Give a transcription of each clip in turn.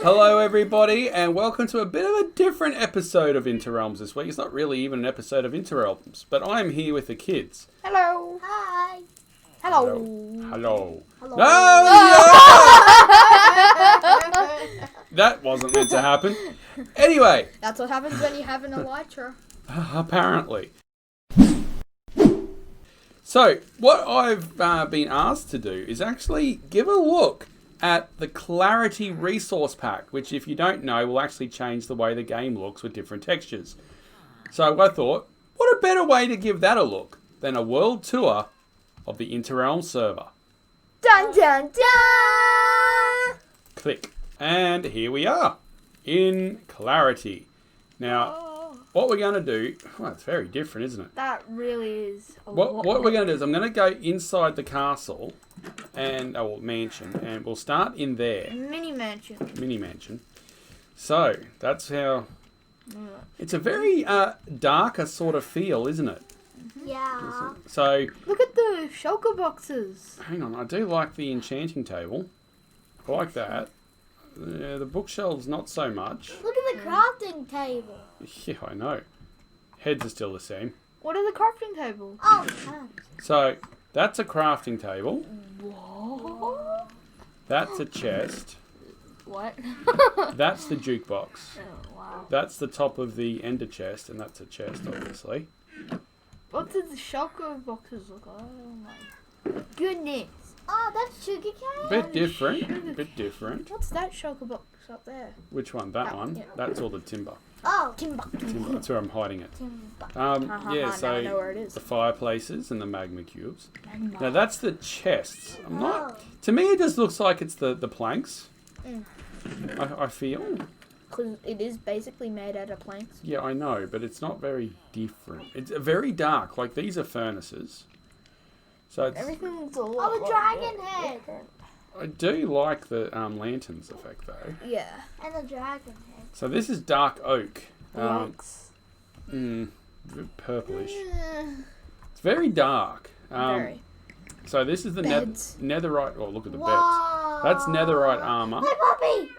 Hello everybody and welcome to a bit of a different episode of Interrealms this week. It's not really even an episode of Interrealms, but I'm here with the kids. Hello. Hi. Hello. Hello. Hello. No! That wasn't meant to happen. Anyway. That's what happens when you have an elytra. Apparently. So, what I've been asked to do is actually give a look at the Clarity Resource Pack, which if you don't know will actually change the way the game looks with different textures. So I thought, what a better way to give that a look than a world tour of the Interrealm server. Dun dun dun! Click. And here we are in Clarity. Now, what we're going to do, well, it's very different, isn't it? That really is. What we're going to do is I'm going to go inside the castle and mansion, and we'll start in there. Mini mansion. So that's how. It's a very darker sort of feel, isn't it? Yeah. So Look at the shulker boxes. hang on, I do like the enchanting table. I like that. Yeah, the bookshelves not so much. Look at the crafting table. Yeah, I know. Heads are still the same. What are the crafting tables? Oh, So that's a crafting table. What? That's a chest. What? That's the jukebox. Oh, wow. That's the top of the ender chest, and that's a chest, obviously. What does the shulker boxes look like? Oh my goodness. oh, that's sugar cane. Bit different. Bit different. What's that shulker box up there? Which one? That That one? one, yeah. That's all the timber. Oh, Timber. That's where I'm hiding it. timber. Yeah, Now I know so where it is. the fireplaces and the magma cubes. Now that's the chests. I'm not. To me, it just looks like it's the planks. I feel. Because it is basically made out of planks. Yeah, I know, but it's not very different. It's very dark. Like these are furnaces. So it's, Everything's a lot. Oh, the dragon head. I do like the lanterns effect though. Yeah. And the dragon head. So this is dark oak. Yikes. Purplish. It's very dark. Very. So this is the Beds. netherite. Oh, look at the beds. Whoa. That's netherite armor. Hey, puppy.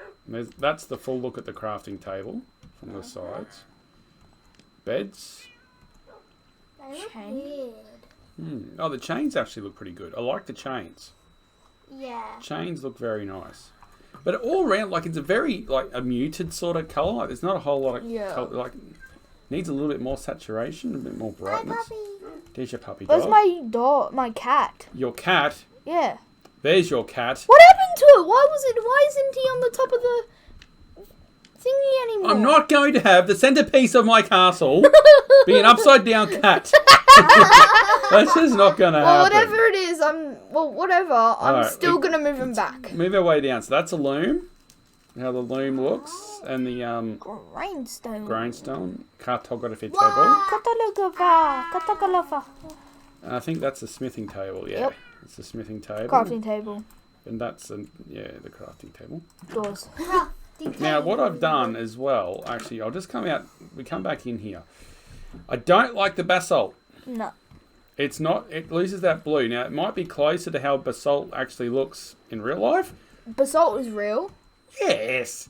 That's the full look at the crafting table from the sides. Beds. They look Chain. weird. Oh, the chains actually look pretty good. I like the chains. Yeah. Chains look very nice. But all around, like, it's a very, like, a muted sort of colour. Like, there's not a whole lot of colour. Like, needs a little bit more saturation, a bit more Hi, brightness. puppy. There's your puppy Where's dog. my dog? My cat? Your cat. Yeah. There's your cat. What happened to it? Why isn't he on the top of the thingy anymore? I'm not going to have the centerpiece of my castle be an upside down cat. That's just not going to Well, happen. whatever it is, whatever. I'm Alright, still gonna move him back. Move our way down. So that's a loom. How the loom looks, and the Grindstone. grindstone cartography table. Katalogava. And I think that's the smithing table. Yeah, Yep. it's the smithing table. Crafting table. And that's the crafting table. Doors. Now, what I've done as well, actually, I'll just come out. We come back in here. I don't like the basalt. No. It's not. It loses that blue. Now, it might be closer to how basalt actually looks in real life. Basalt is real. Yes,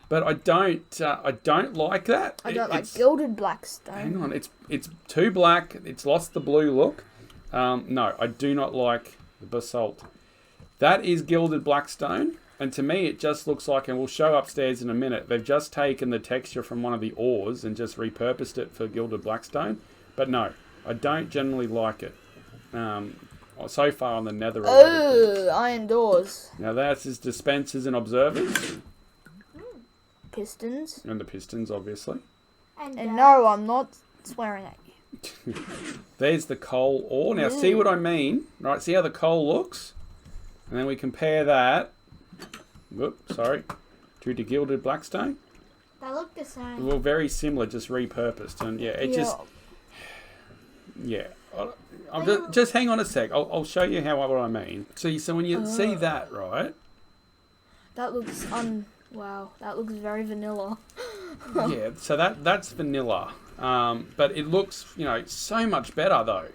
but I don't. I don't like that. I don't like It's- gilded Blackstone. Hang on, it's too black. It's lost the blue look. No, I do not like the basalt. That is gilded Blackstone, and to me it just looks like, and we'll show upstairs in a minute, they've just taken the texture from one of the ores and just repurposed it for gilded Blackstone. But no, I don't generally like it. So far on the nether. Oh, iron doors. Now that's his dispensers and observers, Pistons. and the pistons, obviously. And no, I'm not swearing at you. There's the coal ore. Now, see what I mean? Right, see how the coal looks? And then we compare that, to the gilded Blackstone. They look the same. Well, very similar, just repurposed. And yeah, it just, yeah. Just hang on a sec. I'll show you what I mean. See, so when you see that, right? That looks wow. That looks very vanilla. Yeah, so that's vanilla. But it looks, so much better though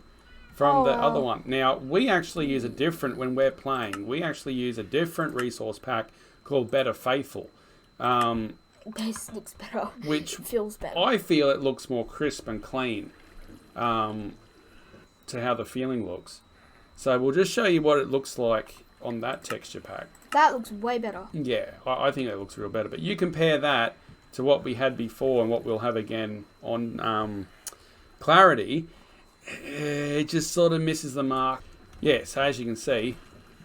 from the other one. Now, we actually use a different, when we're playing, we actually use a different resource pack called Better Faithful. This looks better. which Feels better. I feel it looks more crisp and clean to how the feeling looks. So we'll just show you what it looks like on that texture pack. That looks way better. Yeah, I think it looks real better. But you compare that to what we had before and what we'll have again on Clarity, it just sort of misses the mark. Yeah, so as you can see,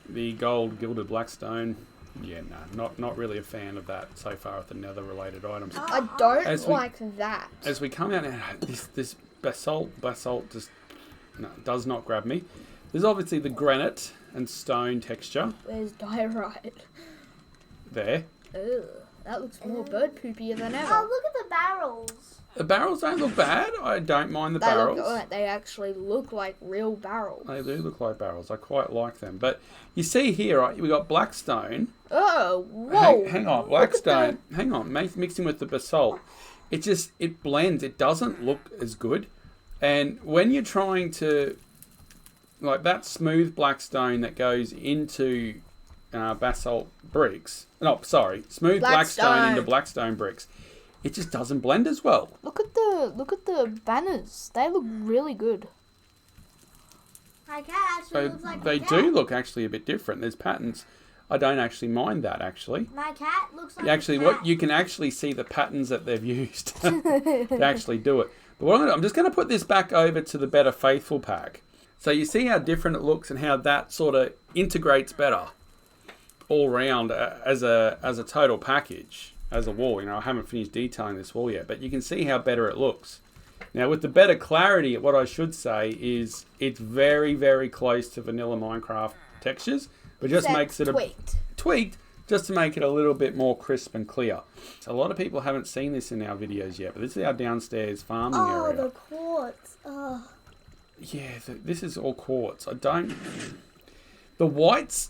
the gold gilded Blackstone, yeah, no, not really a fan of that so far with the nether related items. I don't As we- like that. As we come out now, this basalt just does not grab me. There's obviously the granite and stone texture There's diorite. there. Ugh, that looks more bird poopier than ever. Oh, look at the barrels. The barrels don't look bad. I don't mind the They barrels. they actually look like real barrels. They do look like barrels. I quite like them. But you see here, right, we got Blackstone. Oh, whoa! Hang on, Blackstone. Hang on, mixing with the basalt. It blends. It doesn't look as good. And when you're trying to, like that smooth Blackstone that goes into basalt bricks. No, sorry, smooth Blackstone into Blackstone bricks. It just doesn't blend as well. Look at the banners. They look really good. My cat actually looks like They my do cat. look actually a bit different. There's patterns. I don't actually mind that actually. My cat looks like Actually, a cat. what you can actually see the patterns that they've used to actually do it. But what I'm just going to put this back over to the Better Faithful pack. So you see how different it looks and how that sort of integrates better all round as a total package, as a wall. You know, I haven't finished detailing this wall yet, but you can see how better it looks. Now with the Better Clarity, what I should say is it's very, very close to vanilla Minecraft textures, but just makes it tweaked just to make it a little bit more crisp and clear. So a lot of people haven't seen this in our videos yet, but this is our downstairs farming area. Oh, the quartz. Oh. Yeah, this is all quartz. I don't... The white...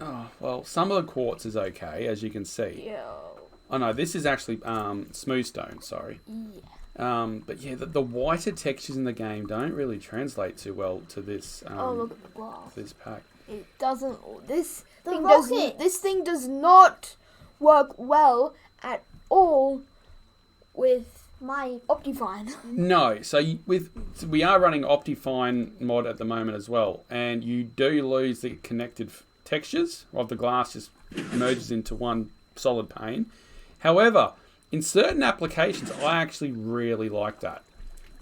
Oh, well, some of the quartz is okay, as you can see. Yeah. Oh, no, this is actually smooth stone, sorry. Yeah. But yeah, the whiter textures in the game don't really translate too well to this Oh, look at the glass. this pack. It doesn't. This rocket. this thing does not work well at all with My Optifine. No, so we are running Optifine mod at the moment as well, and you do lose the connected textures of the glass, just merges into one solid pane. However, in certain applications, I actually really like that.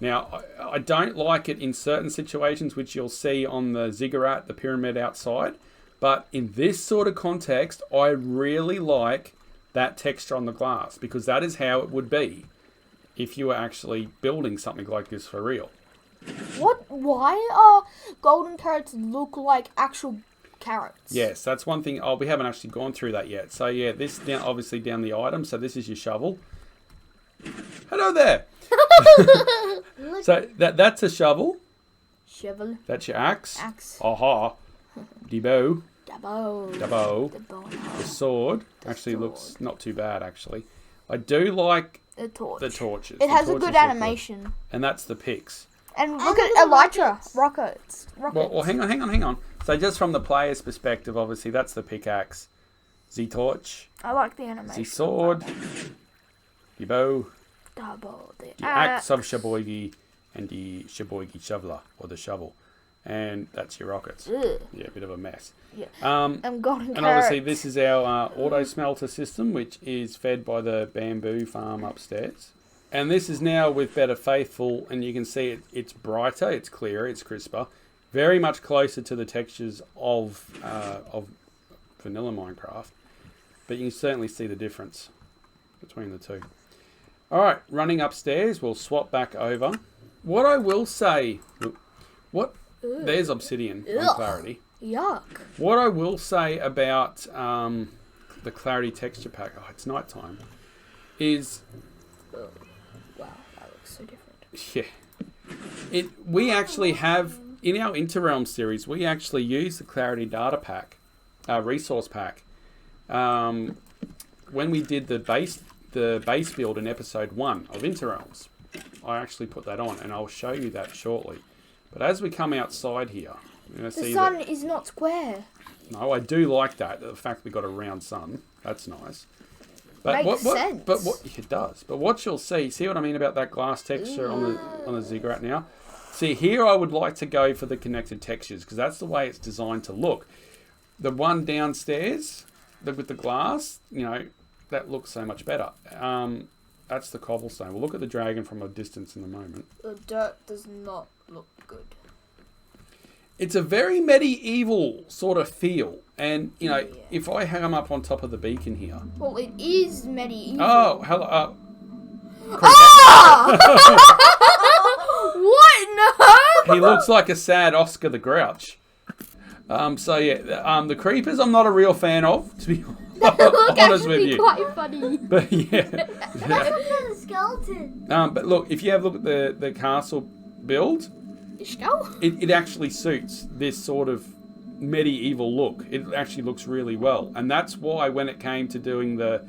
Now, I don't like it in certain situations, which you'll see on the Ziggurat, the pyramid outside, but in this sort of context, I really like that texture on the glass, because that is how it would be if you were actually building something like this for real. Why are golden carrots look like actual carrots? Yes, that's one thing. Oh, we haven't actually gone through that yet. So yeah, this down, obviously down the item. So this is your shovel. Hello there. So that's a shovel. Shovel. That's your axe. Axe. Aha. The bow. Dabo. The bow. The bow. The sword. Actually looks not too bad actually. I do like The torch. the torches. It The has a torches good look animation. And that's the picks. And look look at at the Elytra. Rockets. Well, hang on. So just from the player's perspective, obviously that's the pickaxe. The torch. I like the animation. The sword. The bow. Double the The axe of Sheboygi and the Sheboygi shoveler, or the shovel. And that's your rockets. Ugh. Yeah, a bit of a mess. Yeah. And golden carrots. obviously this is our auto smelter system, which is fed by the bamboo farm upstairs. And this is now with Better Faithful, and you can see it's brighter, it's clearer, it's crisper. Very much closer to the textures of vanilla Minecraft. But you can certainly see the difference between the two. Alright, running upstairs, we'll swap back over. What I will say... There's Obsidian on Clarity. Yuck. What I will say about the Clarity texture pack... Oh, it's nighttime. Is... Oh, wow, that looks so different. Yeah. We actually have... In our Interrealm series, we actually use the Clarity data pack, resource pack. When we did the base build in episode 1 of Interrealms, I actually put that on, and I'll show you that shortly. But as we come outside here, you're going to The see sun that, is not square. no, I do like that. The fact we got a round sun, that's nice. But Makes sense. But what it does. But what you'll see what I mean about that glass texture on the Ziggurat now? See, here I would like to go for the connected textures because that's the way it's designed to look. The one downstairs with the glass, that looks so much better. That's the cobblestone. We'll look at the dragon from a distance in a moment. The dirt does not look good. It's a very medieval sort of feel. And, if I hang them up on top of the beacon here. Well, it is medieval. Oh, hello. What? No! He looks like a sad Oscar the Grouch. The creepers I'm not a real fan of, to be honest with you. Quite funny. But yeah. That's because of the skeleton. But look, if you have a look at the castle build, it actually suits this sort of medieval look. It actually looks really well. And that's why when it came to doing the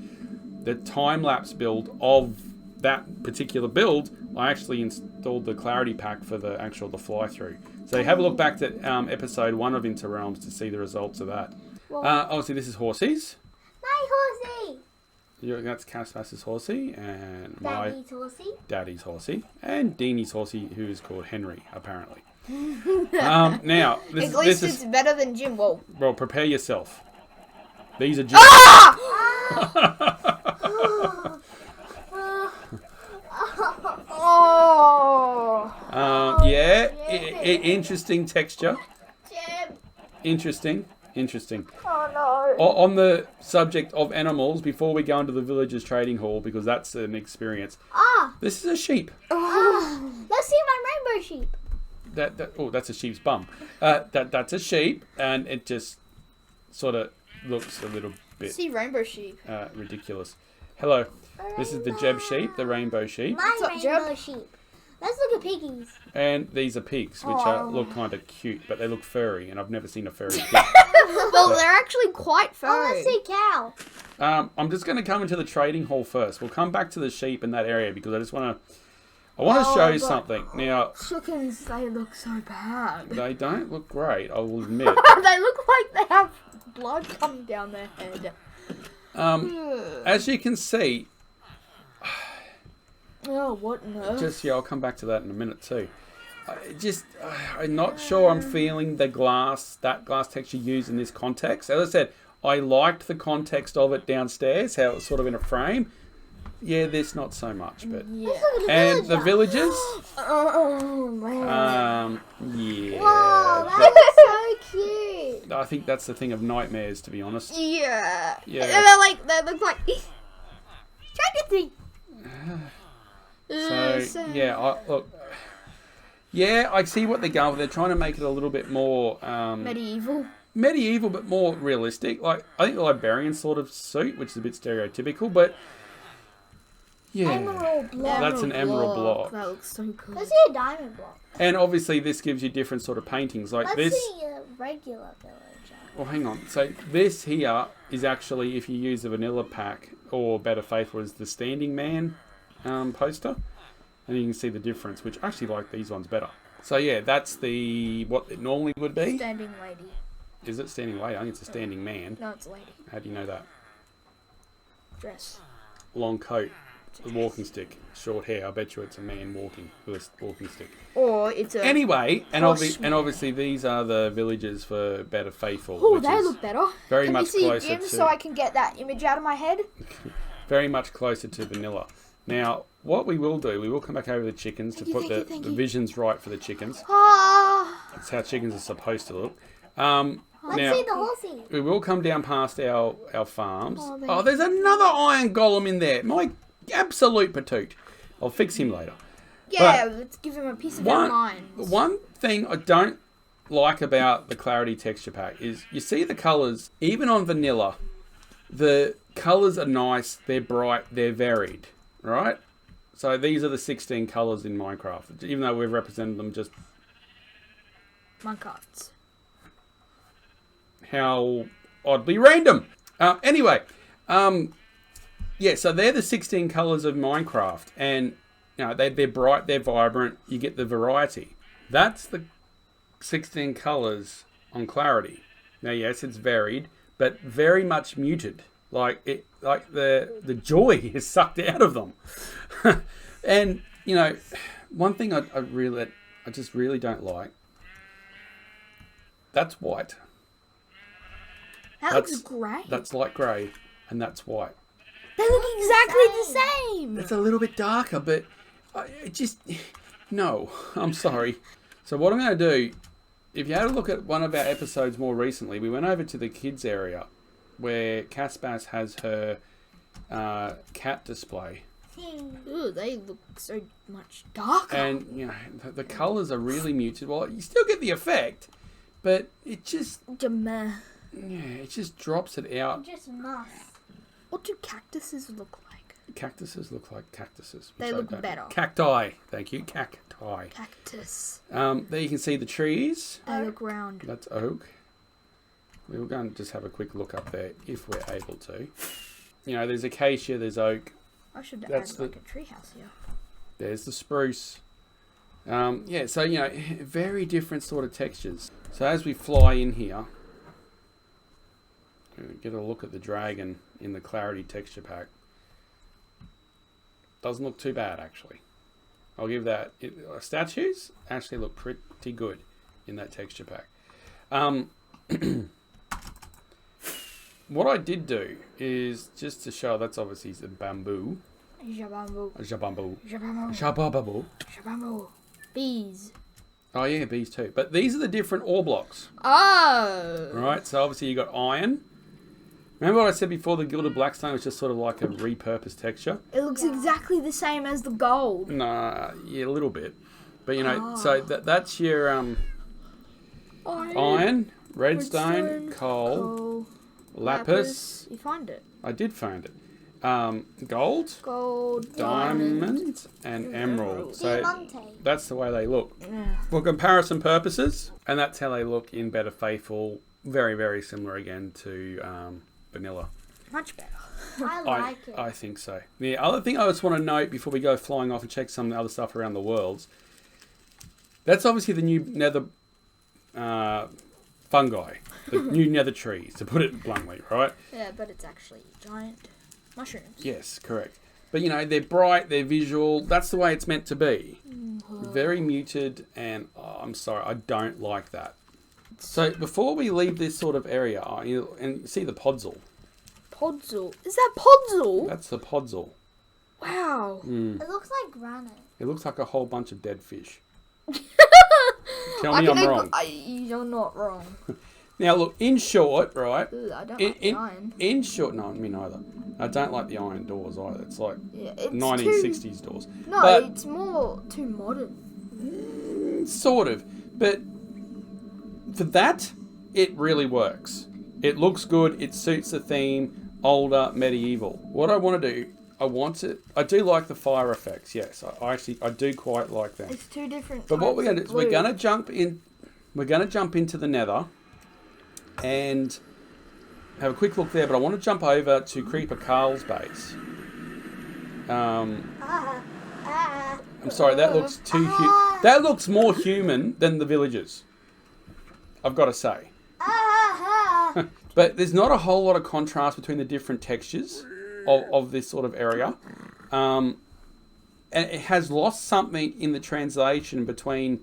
time-lapse build of that particular build, I actually installed the clarity pack for the fly-through. So have a look back at episode 1 of Interrealms to see the results of that. Well, obviously, this is Horsey's. My horsey. That's Castmaster's Horsey and Daddy's horsey. Daddy's Horsey and Deani's Horsey, who is called Henry, apparently. Now, at least it's better than Jim. Well, prepare yourself. These are Jim. Oh! Interesting texture. Jim. Interesting. Oh no! On the subject of animals, before we go into the villagers trading hall, because that's an experience. This is a sheep. Let's see my rainbow sheep. That's a sheep's bum. That's a sheep, and it just sort of looks a little bit. See rainbow sheep. Ridiculous. Hello. This is the Jeb sheep, the rainbow sheep. My What's up, rainbow Jeb? sheep. Let's look at piggies. And these are pigs, which look kind of cute, but they look furry, and I've never seen a furry pig. Well, they're actually quite furry. Let's see cow. I'm just going to come into the trading hall first. We'll come back to the sheep in that area because I just want to show you something. Now, Chickens, they look so bad. they don't look great, I will admit. They look like they have blood coming down their head. As you can see, Oh, what nerve? I'll come back to that in a minute too. I'm not sure I'm feeling that glass texture used in this context. As I said, I liked the context of it downstairs, how it was sort of in a frame. Yeah, this not so much, but Yeah. and the villagers. Oh man. Yeah. Whoa, that's so cute. I think that's the thing of nightmares, to be honest. Yeah. Yeah. They look like dragon thing. I see what they're going with. They're trying to make it a little bit more medieval, but more realistic. Like I think the librarian sort of suit, which is a bit stereotypical, but yeah, Emerald block. that's an emerald block. That looks so cool. Let's see a diamond block. And obviously, this gives you different sort of paintings like Let's this. see a regular villager. Well, hang on. So this here is actually, if you use the vanilla pack or Better Faithful, is the Standing Man poster, and you can see the difference. Which I actually like these ones better. So yeah, that's what it normally would be. Standing lady. Is it standing lady? I think it's a standing man. No, it's a lady. How do you know that? Dress. Long coat, a walking stick, short hair. I bet you it's a man walking with a walking stick. Or it's a... Anyway, and Horseman. obviously these are the villagers for Better Faithful. Oh, which they is look better. very Can much you see closer Jim to so I can get that image out of my head? very much closer to vanilla. Now, what we will do, we will come back over the chickens to put the visions right for the chickens. Ah. That's how chickens are supposed to look. Let's Now, see the horsey. we will come down past our farms. Oh, Oh, there's another iron golem in there. My absolute patoot. I'll fix him later. Yeah, let's give him a piece of our minds. One thing I don't like about the Clarity texture pack is you see the colours, even on vanilla, the colours are nice, they're bright, they're varied, right? So these are the 16 colours in Minecraft, even though we've represented them just... My cards. How oddly random. Anyway, yeah, so they're the 16 colours of Minecraft, and you know, they're bright, they're vibrant, you get the variety. That's the 16 colours on Clarity. Now, yes, it's varied, but very much muted. Like the joy is sucked out of them. And you know, one thing I just really don't like. That's white. That looks great. That's light grey, and that's white. They look exactly the same. It's a little bit darker, but it just no. I'm sorry. So what I'm going to do, if you had a look at one of our episodes more recently, we went over to the kids area where Caspas has her cat display. Ooh, they look so much darker. And you know the colours are really muted. Well, you still get the effect, but it just it just drops it out. Just moss. What do cactuses look like? Cactuses look like cactuses. They look better. Cacti. Thank you. Cacti. Cactus. There you can see the trees. They look round. That's oak. We'll go and just have a quick look up there if we're able to. You know, there's acacia, there's oak. I should add like a treehouse here. There's the spruce. Yeah, so, you know, very different sort of textures. So as we fly in here, get a look at the dragon in the clarity texture pack. Doesn't look too bad, actually. I'll give that. Statues actually look pretty good in that texture pack. What I did do is just to show, that's obviously the bamboo. Jabambo. Jabambo. Jabambo. Jabambo. Jabambo. Bees. Oh yeah, bees too. But these are the different ore blocks. Oh. Right, so obviously you got iron. Remember what I said before, the gilded Blackstone was just sort of like a repurposed texture? It looks exactly the same as the gold. Nah, yeah, a little bit. But you know, so that's your iron, redstone, coal, lapis. You find it. I did find it. Gold, diamond, and emerald. So that's the way they look. For comparison purposes, and that's how they look in Better Faithful. Very, very similar again to vanilla. Much better. I like it. I think so. The other thing I just want to note before we go flying off and check some of the other stuff around the worlds, that's obviously the new nether fungi, the new nether trees, to put it bluntly, right? Yeah, but it's actually giant mushrooms. Yes, correct. But you know, they're bright, they're visual. That's the way it's meant to be. Very muted, and I'm sorry, I don't like that. So before we leave this sort of area, and you see the podzol. Podzol? Is that podzol? That's the podzol. Wow. It looks like granite. It looks like a whole bunch of dead fish. Tell me I'm wrong. You're not wrong. Now look, in short, right? Ooh, I don't like the iron. In short, no, me neither. I don't like the iron doors either. It's like it's 1960s doors. No, but, it's more too modern. Sort of, but for that, it really works. It looks good. It suits the theme. Older, medieval. What I want to do, I do like the fire effects. Yes, I do quite like them. It's two different. But what we're going to do is we're going to jump into the nether and have a quick look there. But I want to jump over to Creeper Carl's base. I'm sorry, that looks that looks more human than the villagers, I've got to say. But there's not a whole lot of contrast between the different textures of this sort of area. And it has lost something in the translation between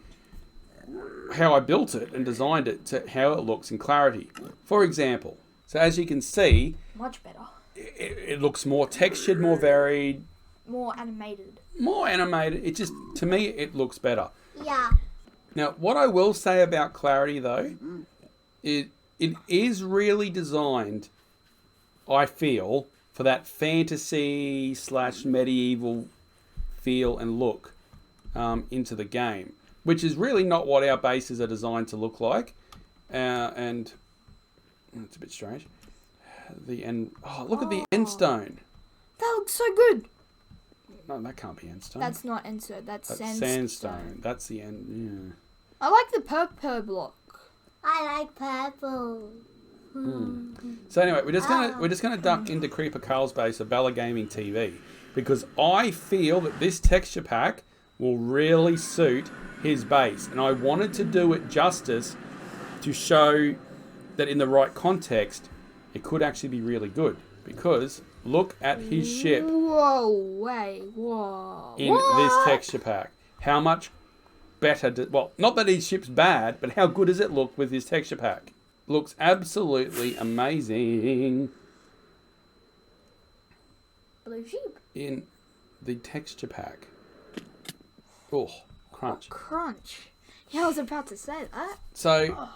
how I built it and designed it to how it looks in clarity. For example, so as you can see, much better. It looks more textured, more varied. More animated. It just, to me, it looks better. Yeah. Now, what I will say about clarity, though, it is really designed, I feel, for that fantasy / medieval feel and look into the game, which is really not what our bases are designed to look like. And it's a bit strange. Look at the end stone. That looks so good. No, that can't be end stone. That's not end stone. That's sandstone. That's the end. Yeah. I like the purple block. I like purple. So anyway, we're just gonna duck into Creeper Carl's base of Bella Gaming TV because I feel that this texture pack will really suit his base, and I wanted to do it justice to show that in the right context, it could actually be really good. because look at his ship Whoa, wait, whoa. in this texture pack. How much better, well, not that his ship's bad, but how good does it look with his texture pack? Looks absolutely amazing. Blue sheep. In the texture pack. Oh, crunch. Crunch. Yeah, I was about to say that. So,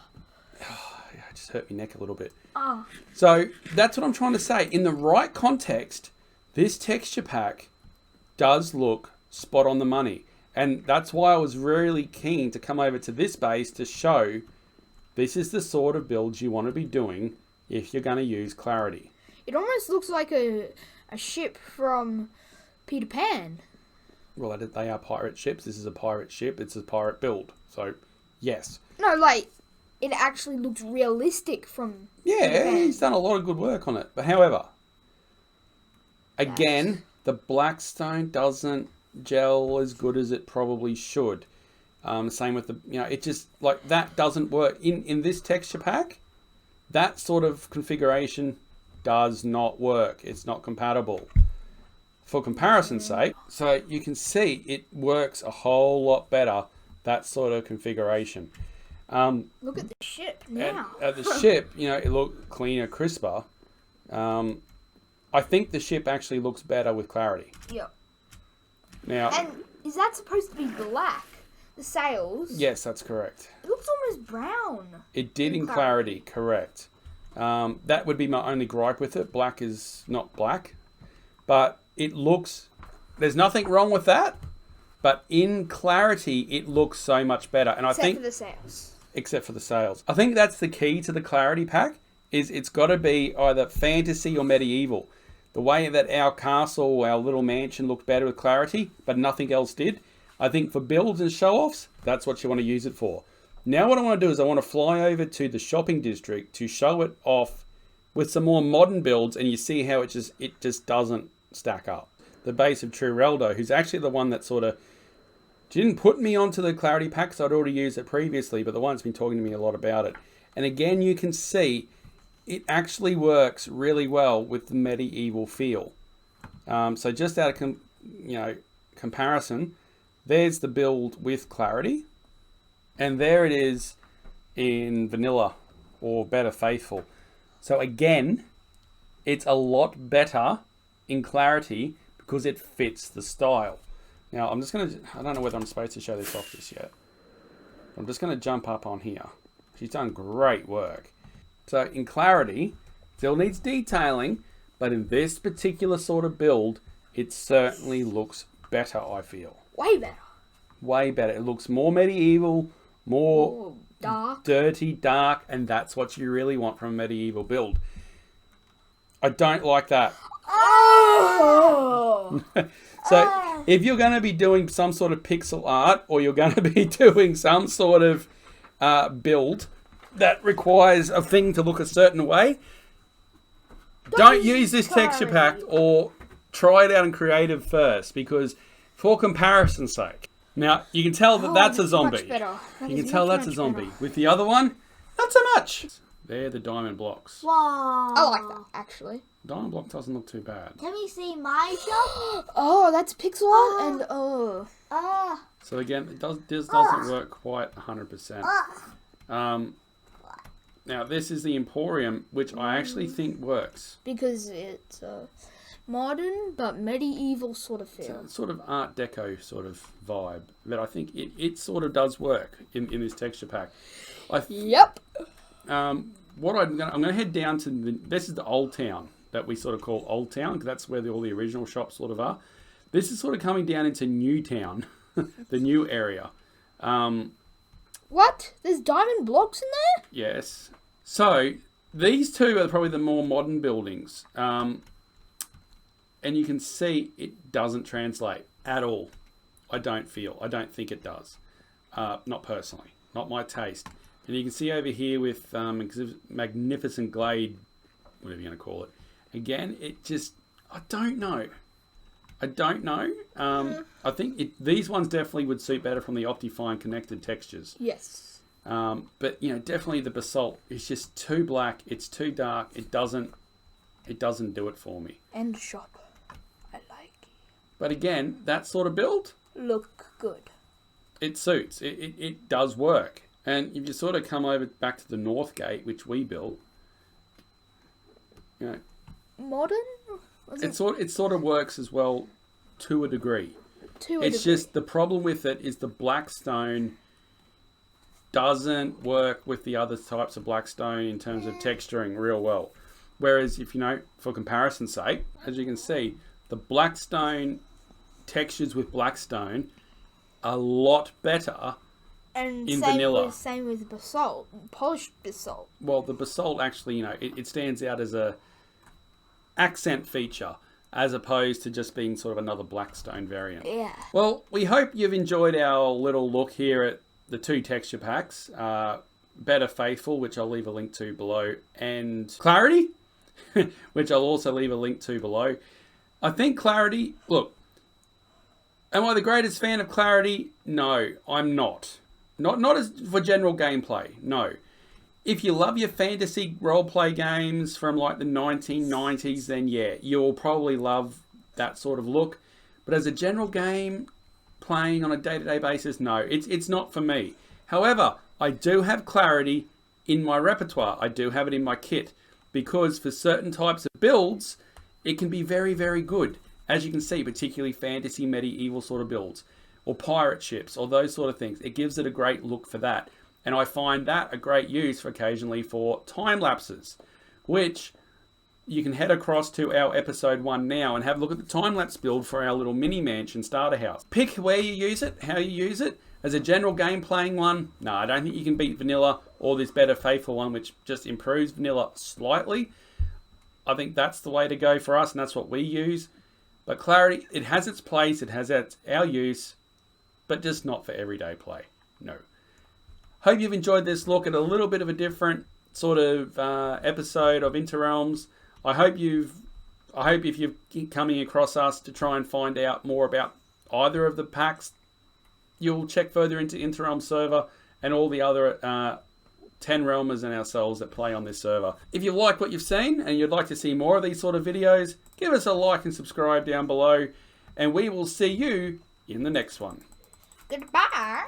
it just hurt my neck a little bit. Oh. So, that's what I'm trying to say. In the right context, this texture pack does look spot on the money. And that's why I was really keen to come over to this base to show this is the sort of builds you want to be doing if you're going to use Clarity. It almost looks like a ship from Peter Pan. Well, they are pirate ships. This is a pirate ship. It's a pirate build. So, yes. No, like, it actually looks realistic from Peter Yeah, Pan. he's done a lot of good work on it. But however, again, the Blackstone doesn't gel as good as it probably should. Same with the, it just, like, that doesn't work. In this texture pack, that sort of configuration does not work. It's not compatible. For comparison's sake, so you can see it works a whole lot better, that sort of configuration. Look at the ship now. At the ship, it looked cleaner, crisper. I think the ship actually looks better with Clarity. Yep. Now, And is that supposed to be black? The sails? yes, that's correct. It looks almost brown. It did in Clarity, correct. That would be my only gripe with it. Black is not black. But it looks... There's nothing wrong with that. But in Clarity, it looks so much better. And Except I think... for the sails. Except for the sails. I think that's the key to the Clarity pack, is it's got to be either fantasy or medieval. The way that our castle, our little mansion looked better with Clarity, but nothing else did. I think for builds and show-offs, that's what you want to use it for. Now what I want to do is I want to fly over to the shopping district to show it off with some more modern builds, and you see how it just doesn't stack up. The base of Trureldo, who's actually the one that sort of... She didn't put me onto the Clarity pack, so I'd already used it previously, but the one's been talking to me a lot about it. And again, you can see it actually works really well with the medieval feel. So just out of comparison, there's the build with Clarity, and there it is in Vanilla or Better Faithful. So again, it's a lot better in Clarity because it fits the style. Now I'm just going to, I don't know whether I'm supposed to show this off just yet. I'm just going to jump up on here. She's done great work. So in Clarity, still needs detailing, but in this particular sort of build, it certainly looks better, I feel. Way better. Way better. It looks more medieval, more dark. dirty, dark, and that's what you really want from a medieval build. I don't like that. Oh! So if you're going to be doing some sort of pixel art, or you're going to be doing some sort of build that requires a thing to look a certain way, don't use this texture pack, or try it out in creative first, because for comparison's sake. Now, you can tell that that's a zombie. You can tell that's a zombie. Better. With the other one, not so much. They're the diamond blocks. Wow. I like that, actually. Diamond block doesn't look too bad. Can we see my shop? Oh, that's pixel art and oh. So again, this doesn't work quite 100%. Now, this is the Emporium, which I actually think works. Because it's modern but medieval sort of feel. It's a sort of Art Deco sort of vibe that I think it sort of does work in this texture pack. Yep. What I'm gonna head down to this is the Old Town that we sort of call Old Town, because that's where all the original shops sort of are. This is sort of coming down into New Town, the new area. What? There's diamond blocks in there? Yes. So these two are probably the more modern buildings. And you can see it doesn't translate at all. I don't think it does. Not personally. Not my taste. And you can see over here with Magnificent Glade, whatever you're going to call it. Again, it just... I don't know. I think these ones definitely would suit better from the Optifine connected textures. Yes. But, definitely the Basalt is just too black. It's too dark. It doesn't It doesn't do it for me. And shop. I like it. But again, that sort of build, Look good. it suits. It does work. And if you sort of come over back to the north gate, which we built, you know, Modern? it sort of works as well to a degree. It's just the problem with it is the Blackstone doesn't work with the other types of Blackstone in terms of texturing real well. Whereas if you know, for comparison's sake, as you can see, the Blackstone textures with Blackstone are a lot better and in vanilla. Same with Basalt, polished Basalt. Well, the Basalt actually, you know, it stands out as a accent feature as opposed to just being sort of another Blackstone variant. Yeah. Well, we hope you've enjoyed our little look here at the two texture packs. Better Faithful, which I'll leave a link to below, and Clarity, which I'll also leave a link to below. I think Clarity, look, am I the greatest fan of Clarity? No, I'm not. Not as for general gameplay, no. If you love your fantasy roleplay games from like the 1990s, then yeah, you'll probably love that sort of look. But as a general game, playing on a day-to-day basis, no, it's not for me. However, I do have Clarity in my repertoire. I do have it in my kit because for certain types of builds, it can be very, very good. As you can see, particularly fantasy, medieval sort of builds, or pirate ships, or those sort of things. It gives it a great look for that. And I find that a great use for occasionally for time lapses, which you can head across to our episode 1 now and have a look at the time lapse build for our little mini mansion starter house. Pick where you use it, how you use it. As a general game playing one, no, I don't think you can beat vanilla or this Better Faithful one, which just improves vanilla slightly. I think that's the way to go for us, and that's what we use. But Clarity, it has its place, it has our use, but just not for everyday play. No. Hope you've enjoyed this look at a little bit of a different sort of episode of Interrealms. I hope if you're coming across us to try and find out more about either of the packs, you'll check further into Interrealm server and all the other 10 realmers and ourselves that play on this server. If you like what you've seen and you'd like to see more of these sort of videos, give us a like and subscribe down below, and we will see you in the next one. Goodbye.